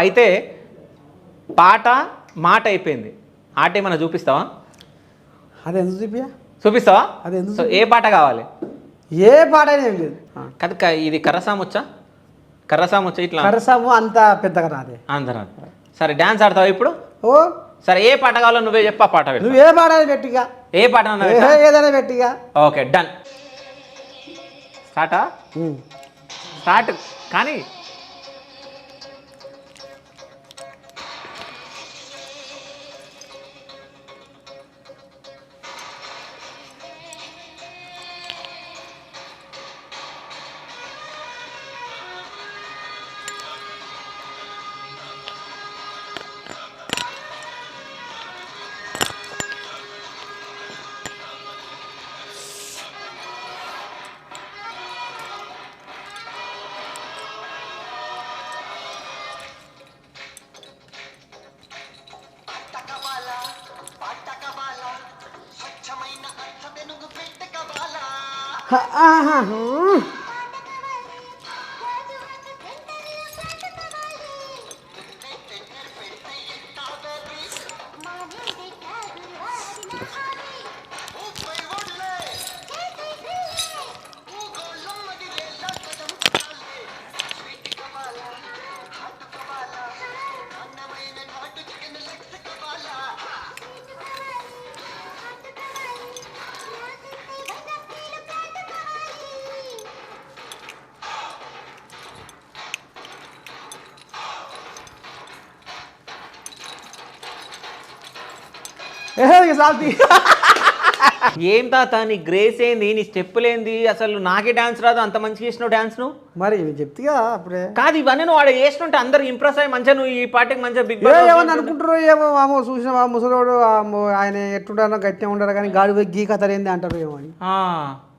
అయితే పాట మాట అయిపోయింది, ఆట ఏమన్నా చూపిస్తావా? అది ఎందుకు చూపియా? చూపిస్తావా? అది ఎందుకు? సో ఏ పాట కావాలి? ఏ పాట అయినా ఏం లేదు. కదా ఇది కర్రసాము వచ్చా? కర్రసాము వచ్చా? ఇట్లా కరసాము అంత పెద్దగా రాదే. అందరూ సరే డాన్స్ ఆడతావా ఇప్పుడు? ఓ సరే ఏ పాట కావాలో నువ్వే చెప్పు, ఆ పాట పెడతా. నువ్వు ఏ పాట అయినా పెట్టిగా. ఏ పాట ఏదైనా పెట్టిగా. Okay done. స్టార్టా? స్టార్ట్ కానీ ఏం తాత నీ గ్రేస్ ఏంది, నీ స్టెప్పులేంది, అసలు నాకే డాన్స్ రాదు, అంత మంచిగా చేసినావు డాన్స్ నువ్వు. మరి చెప్తిగా అప్పుడే. కాదు ఇవన్నీ నువ్వు వాడు చేస్తుంటే అందరు ఇంప్రెస్ అయ్యి మంచిగా నువ్వు ఈ పార్టీకి మంచిగా బిగ్ ఏమని అనుకుంటారు, ఏమో ఆమో చూసిన ముసలోడు ఆయన ఎట్టుంటారో గట్టిగా ఉంటారు కానీ గాడి పోయి గీ కథ ఏంది అంటారు ఏమో అని.